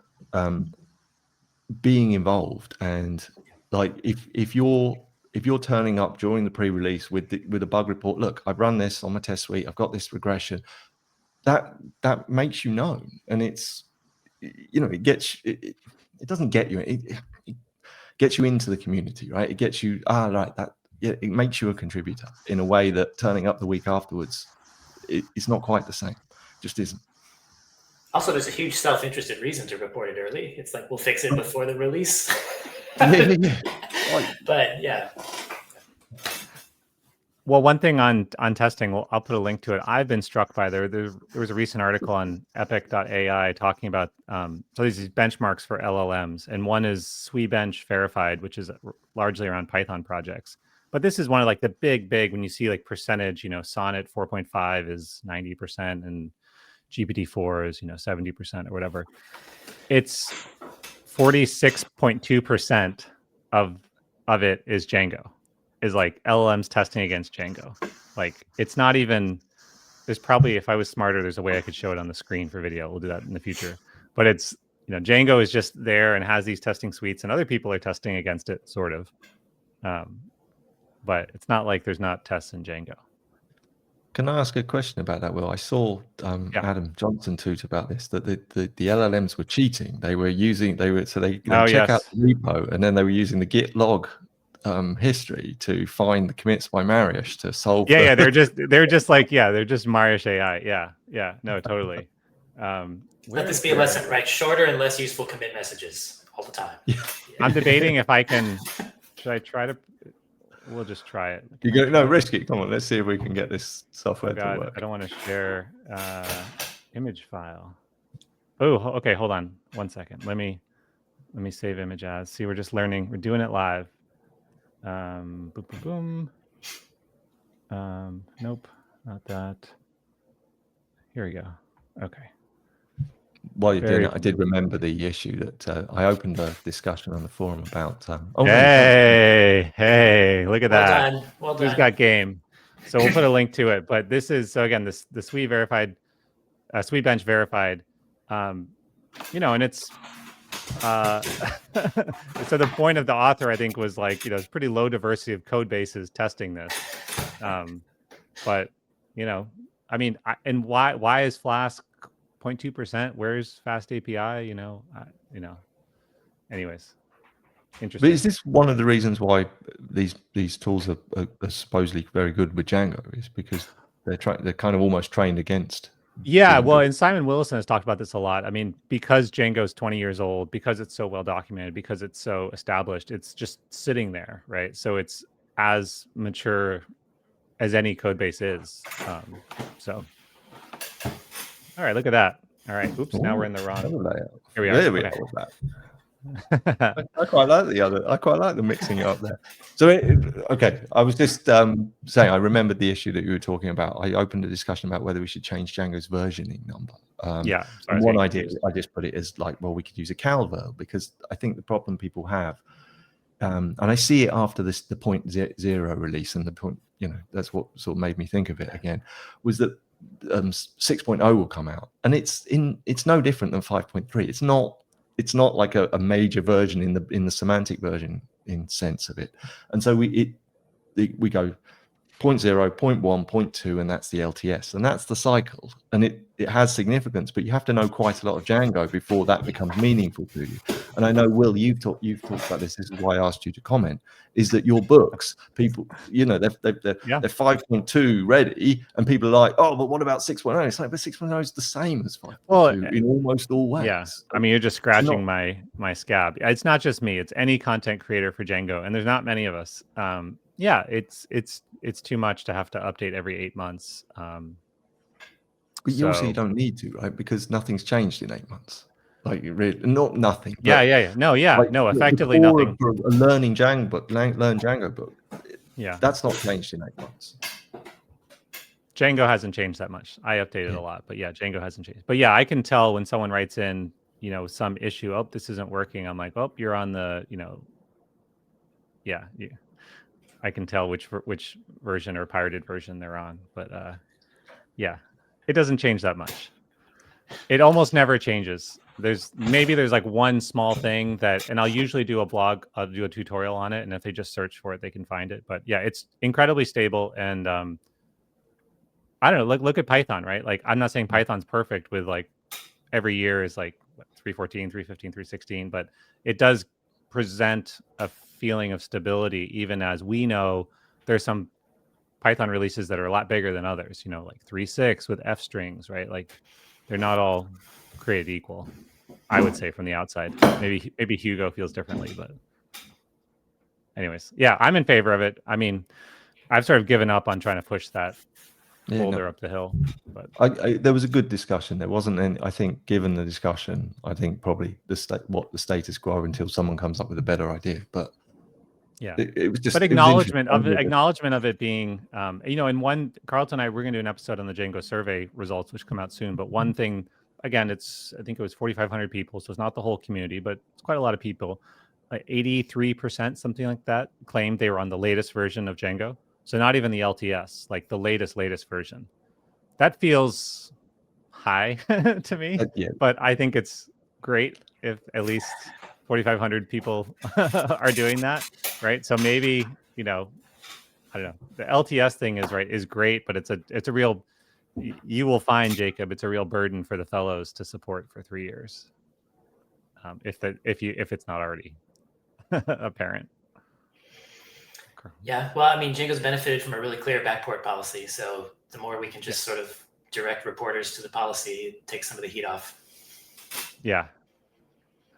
being involved, and like if you're turning up during the pre-release with a bug report, look, I've run this on my test suite, I've got this regression, that makes you known, and it's it gets it doesn't get you, it gets you into the community, right? It gets you right, that it makes you a contributor in a way that turning up the week afterwards, it's not quite the same, just isn't. Also, there's a huge self-interested reason to report it early. It's like, we'll fix it before the release. Yeah. But yeah. Well, one thing on testing, I'll put a link to it. I've been struck by there was a recent article on epic.ai talking about so these benchmarks for LLMs, and one is SweBench verified, which is largely around Python projects. But this is one of like the big when you see like percentage, Sonnet 4.5 is 90% and GPT-4 is 70% or whatever. It's 46.2% of it is Django. Is like LLMs testing against Django. Like it's not even, there's probably, if I was smarter, there's a way I could show it on the screen for video. We'll do that in the future. But it's, Django is just there and has these testing suites, and other people are testing against it, sort of. But it's not like there's not tests in Django. Can I ask a question about that, Will? I saw Adam Johnson tweet about this, that the LLMs were cheating. They check out the repo, and then they were using the git log history to find the commits by Mariusz to solve. They're just Mariusz AI. Yeah, no, totally. Let this be a lesson, right? Shorter and less useful commit messages all the time. Yeah. I'm debating if I can. Should I try to? We'll just try it. Risky. Come on, let's see if we can get this software to work. I don't want to share image file. Oh, okay. Hold on 1 second. Let me save image as. See, we're just learning. We're doing it live. Boom. Nope, not that. Here we go. Okay. While you're doing it, I did remember the issue that I opened a discussion on the forum about. Hey, look at that. Well done. Who's got game? So we'll put a link to it. But this is, so again, the SweBench verified, and it's so the point of the author, I think, was like, it's pretty low diversity of code bases testing this. But, I mean, and why is Flask 0.2%? Where's Fast API? Anyways, interesting. But is this one of the reasons why these tools are supposedly very good with Django? Is because they're kind of almost trained against. Yeah, Django. well, and Simon Willison has talked about this a lot. I mean, because Django's 20 years old, because it's so well documented, because it's so established, it's just sitting there, right? So it's as mature as any code base is. So, all right, look at that. All right, oops, now we're in the wrong. Here we are. There we are with that. I quite like the other. I quite like the mixing up there. So, okay, I was just saying. I remembered the issue that you were talking about. I opened a discussion about whether we should change Django's versioning number. Yeah. Sorry, one idea I just put it as like, well, we could use a cal verb, because I think the problem people have, and I see it after the 0.0 release, and the point, that's what sort of made me think of it again, was that 6.0 will come out, and it's no different than 5.3. It's not like a major version in the semantic version in sense of it. And so we go 0.0, 0.1, 0.2, and that's the LTS, and that's the cycle, and it has significance, but you have to know quite a lot of Django before that becomes meaningful to you. And I know, Will, you've talked about this. This is why I asked you to comment. Is that your books? People, they're 5.2 ready, and people are like, oh, but what about 6.0? It's like, but 6.0 is the same as 5.2 in almost all ways. Yeah, I mean, you're just scratching my scab. It's not just me; it's any content creator for Django, and there's not many of us. Yeah, it's too much to have to update every 8 months. But you also don't need to, right? Because nothing's changed in 8 months. Like, really, not nothing. Yeah. No, effectively nothing. A learning Django book, learn Django book. Yeah, that's not changed in 8 months. Django hasn't changed that much. I updated a lot, but yeah, Django hasn't changed. But yeah, I can tell when someone writes in, some issue. Oh, this isn't working. I'm like, oh, you're on the, I can tell which version or pirated version they're on. But yeah, it doesn't change that much. It almost never changes. There's like one small thing that, and I'll usually do I'll do a tutorial on it, and if they just search for it, they can find it. But yeah, it's incredibly stable. And I don't know, look at Python, right? Like, I'm not saying Python's perfect with like every year is like 3.14, 3.15, 3.16, but it does present a feeling of stability, even as we know there's some Python releases that are a lot bigger than others, like 3.6 with F strings, right? Like, they're not all created equal, I would say, from the outside. Maybe Hugo feels differently, but anyways, yeah, I'm in favor of it. I mean, I've sort of given up on trying to push that boulder up the hill. But there was a good discussion. There wasn't any, I think, given the discussion, I think probably the status quo until someone comes up with a better idea. But yeah, it was just. But acknowledgement of it being, in one, Carlton and I, we're going to do an episode on the Django survey results, which come out soon. But one thing, again, I think it was 4,500 people, so it's not the whole community, but it's quite a lot of people. 83%, something like that, claimed they were on the latest version of Django. So not even the LTS, like the latest version. That feels high to me, but I think it's great if at least 4,500 people are doing that, right? So maybe, I don't know. The LTS thing is great, but it's a real, you will find, Jacob, it's a real burden for the fellows to support for 3 years. If it's not already apparent. Yeah, well, I mean, Django's benefited from a really clear backport policy. So the more we can just sort of direct reporters to the policy, it takes some of the heat off. Yeah.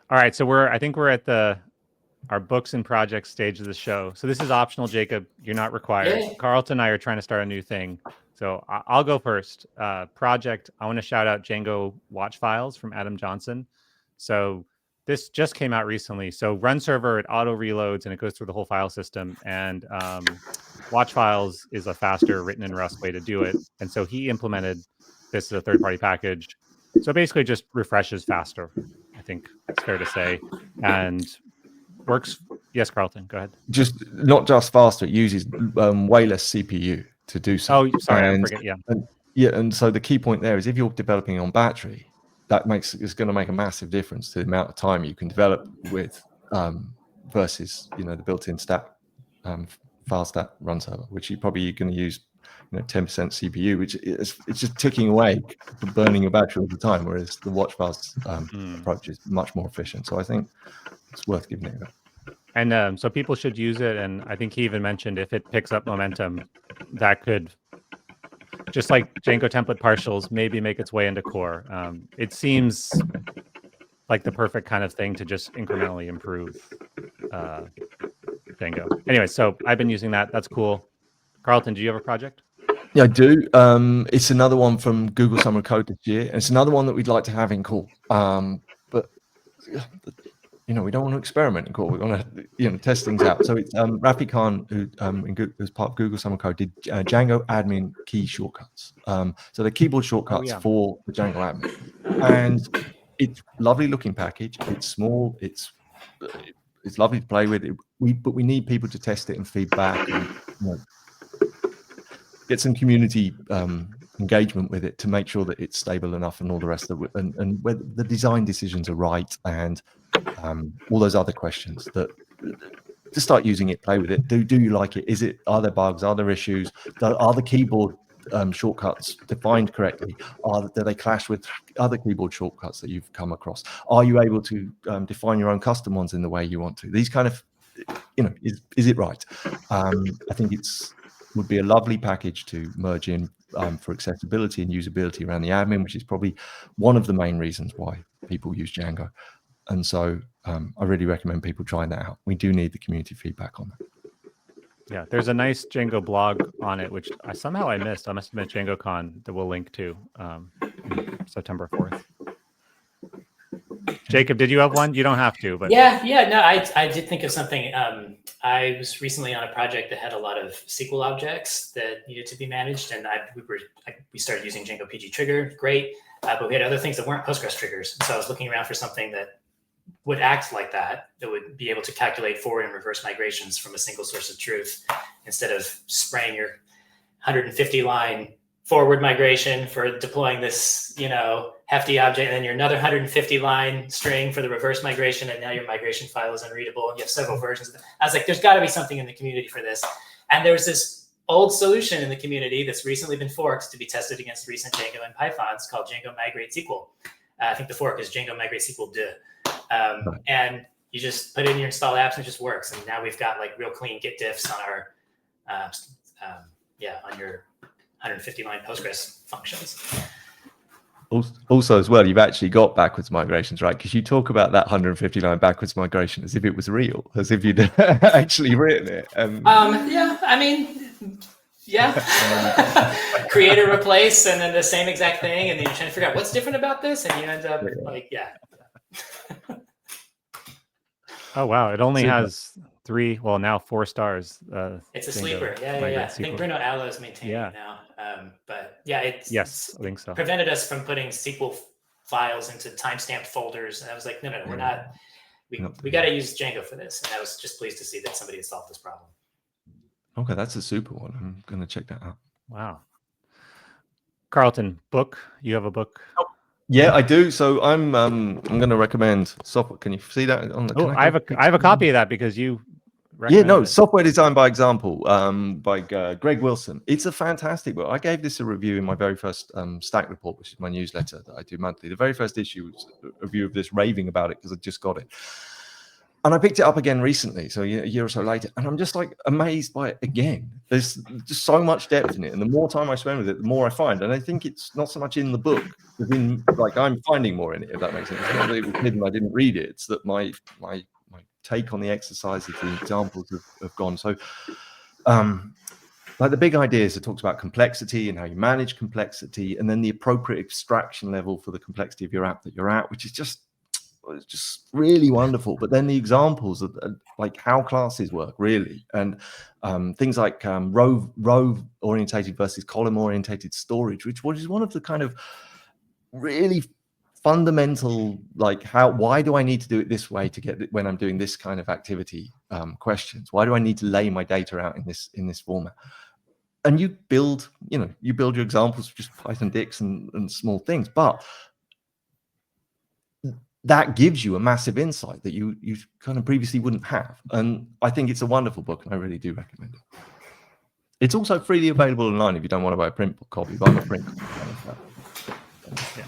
All right. So I think we're at our books and projects stage of the show. So this is optional, Jacob. You're not required. Yeah. Carlton and I are trying to start a new thing. So I'll go first. Project, I want to shout out Django watch files from Adam Johnson. So this just came out recently. So run server, it auto reloads and it goes through the whole file system. And watch files is a faster written in Rust way to do it. And so he implemented this as a third-party package. So basically just refreshes faster, I think it's fair to say. And works. Yes, Carlton, go ahead. Not just faster, it uses way less CPU to do so. Oh, sorry, I forget. Yeah. And so the key point there is if you're developing on battery, it's going to make a massive difference to the amount of time you can develop with versus the built-in file stat run server, which you're probably going to use 10% CPU, which it's just ticking away, burning your battery all the time, whereas the watch files approach is much more efficient. So I think it's worth giving it a go. And so people should use it. And I think he even mentioned if it picks up momentum, that could, just like Django template partials, maybe make its way into core. It seems like the perfect kind of thing to just incrementally improve Django. Anyway, so I've been using that. That's cool. Carlton, do you have a project? Yeah, I do. It's another one from Google Summer of Code this year. And it's another one that we'd like to have in core. But we don't want to experiment in core. We want to test things out. So it's Rafi Khan, who as part of Google Summer Code, did Django admin key shortcuts. So they're keyboard shortcuts for the Django admin. And it's a lovely looking package. It's small. It's lovely to play with. But we need people to test it and feedback and get some community engagement with it to make sure that it's stable enough and all the rest of it, and whether the design decisions are right, and all those other questions that to start using it, play with it. Do you like it? Are there bugs? Are there issues? Are the keyboard shortcuts defined correctly? Do they clash with other keyboard shortcuts that you've come across? Are you able to define your own custom ones in the way you want to? These kind of, is it right? I think would be a lovely package to merge in for accessibility and usability around the admin, which is probably one of the main reasons why people use Django. And so I really recommend people trying that out. We do need the community feedback on that. Yeah, there's a nice Django blog on it, which somehow I missed. I must have been at DjangoCon that we'll link to September 4th. Jacob, did you have one? You don't have to, but no, I did think of something. I was recently on a project that had a lot of SQL objects that needed to be managed, and we started using Django PG Trigger, great, but we had other things that weren't Postgres triggers. So I was looking around for something that would act like that would be able to calculate forward and reverse migrations from a single source of truth, instead of spraying your 150-line forward migration for deploying this, hefty object, and then you're another 150-line string for the reverse migration, and now your migration file is unreadable, and you have several versions of it. I was like, there's got to be something in the community for this. And there was this old solution in the community that's recently been forked to be tested against recent Django and Pythons called Django Migrate SQL. I think the fork is Django Migrate SQL 2. And you just put it in your install apps and it just works. And now we've got like real clean Git diffs on our, on your 150-line Postgres functions. Also, as well, you've actually got backwards migrations, right? Because you talk about that 150-line backwards migration as if it was real, as if you'd actually written it. Create or replace, and then the same exact thing, and then you're trying to figure out what's different about this, and you end up Oh wow! It only has 3, well now 4 stars. It's a sleeper. I think Bruno Allo is maintaining it now. But it's I think so. Prevented us from putting SQL files into timestamped folders, and I was like, no, we're not. We got to use Django for this, and I was just pleased to see that somebody had solved this problem. Okay, that's a super one. I'm going to check that out. Wow. Carlton, book? You have a book? Oh, yeah, I do. So I'm going to recommend software. Can you see that on the? Oh, I have a copy of that because you. It. Software Design by Example by Greg Wilson. It's a fantastic book. I gave this a review in my very first Stack Report, which is my newsletter that I do monthly. The very first issue was a review of this, raving about it because I just got it. And I picked it up again recently, so a year or so later, and I'm just like amazed by it again. There's just so much depth in it, and the more time I spend with it, the more I find. And I think it's not so much in the book, I'm finding more in it, if that makes sense. It's not that it was hidden, I didn't read it. It's that my take on the exercises, the examples have gone. So, like the big ideas, it talks about complexity and how you manage complexity, and then the appropriate abstraction level for the complexity of your app that you're at, which is just really wonderful. But then the examples of like how classes work really, and things like row orientated versus column orientated storage, which is one of the kind of really fundamental, like why do I need to do it this way to get when I'm doing this kind of activity questions? Why do I need to lay my data out in this format? And you build your examples of just Python dicks and small things, but that gives you a massive insight that you kind of previously wouldn't have. And I think it's a wonderful book, and I really do recommend it. It's also freely available online if you don't want to buy a print copy, but I'm a print copy. Yeah.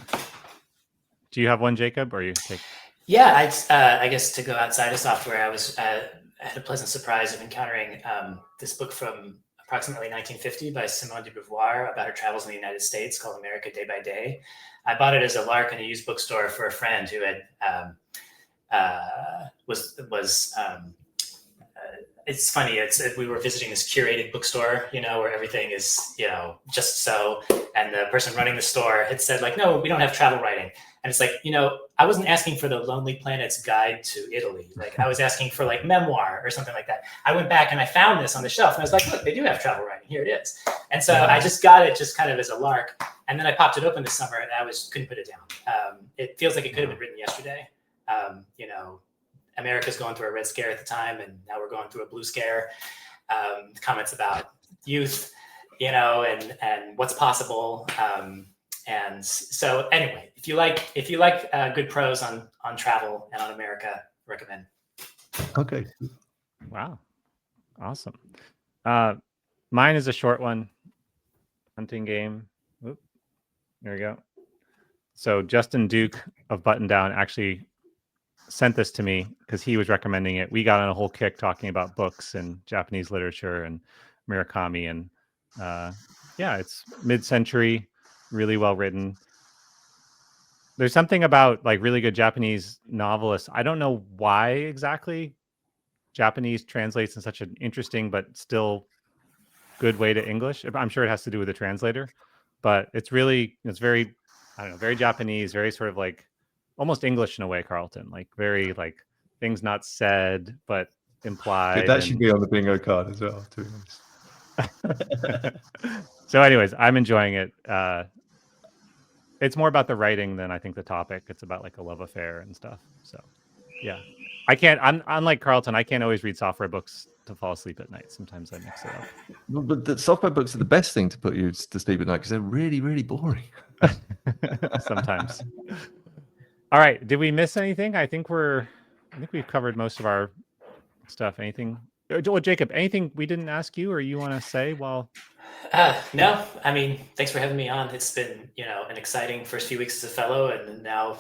Do you have one, Jacob, or you take? Yeah, I guess to go outside of software, I had a pleasant surprise of encountering this book from approximately 1950 by Simone de Beauvoir about her travels in the United States, called America Day by Day. I bought it as a lark in a used bookstore for a friend who had it's funny. We were visiting this curated bookstore, where everything is, just so. And the person running the store had said, like, no, we don't have travel writing. And it's like, I wasn't asking for the Lonely Planet's Guide to Italy. Like, I was asking for like memoir or something like that. I went back and I found this on the shelf, and I was like, look, they do have travel writing. Here it is. And so I just got it just kind of as a lark. And then I popped it open this summer, and I couldn't put it down. It feels like it could have been written yesterday. America's going through a red scare at the time, and now we're going through a blue scare. Comments about youth, and what's possible. And so anyway, if you like good prose on travel and on America, recommend. Okay. Wow. Awesome. Mine is a short one. Hunting game. Oop. There we go. So Justin Duke of Button Down actually sent this to me because he was recommending it. We got on a whole kick talking about books and Japanese literature and Murakami, and it's mid-century, really well written. There's something about like really good Japanese novelists. I don't know why exactly Japanese translates in such an interesting but still good way to English. I'm sure it has to do with the translator, but it's very, I don't know, very Japanese, very sort of like almost English in a way, Carlton, like very like things not said but implied. That should be on the bingo card as well, to be honest. So anyways, I'm enjoying it. It's more about the writing than I think the topic. It's about like a love affair and stuff. So yeah, I'm unlike Carlton, I can't always read software books to fall asleep at night. Sometimes I mix it up. But the software books are the best thing to put you to sleep at night because they're really, really boring. Sometimes. All right. Did we miss anything? I think we've covered most of our stuff. Anything? Well, Jacob, anything we didn't ask you or you want to say? Well, no. I mean, thanks for having me on. It's been, an exciting first few weeks as a fellow, and now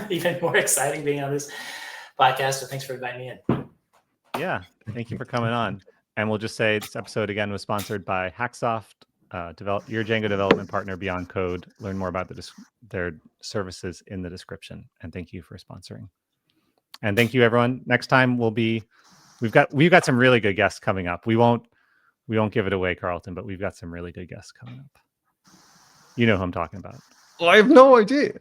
even more exciting being on this podcast. So thanks for inviting me in. Yeah. Thank you for coming on. And we'll just say this episode again was sponsored by Hacksoft, your Django development partner, Beyond Code. Learn more about their services in the description. And thank you for sponsoring. And thank you, everyone. Next time we've got some really good guests coming up. We won't give it away, Carlton, but we've got some really good guests coming up. You know who I'm talking about. I have no idea.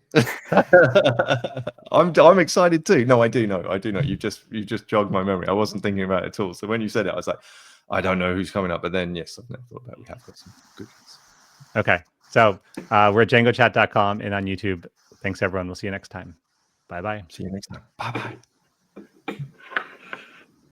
I'm excited too. No, I do know. You just jogged my memory. I wasn't thinking about it at all. So when you said it, I was like, I don't know who's coming up. But then, yes, I've never thought about it. We have got some good ones. Okay. So we're at djangochat.com and on YouTube. Thanks, everyone. We'll see you next time. Bye-bye. See you next time. Bye-bye.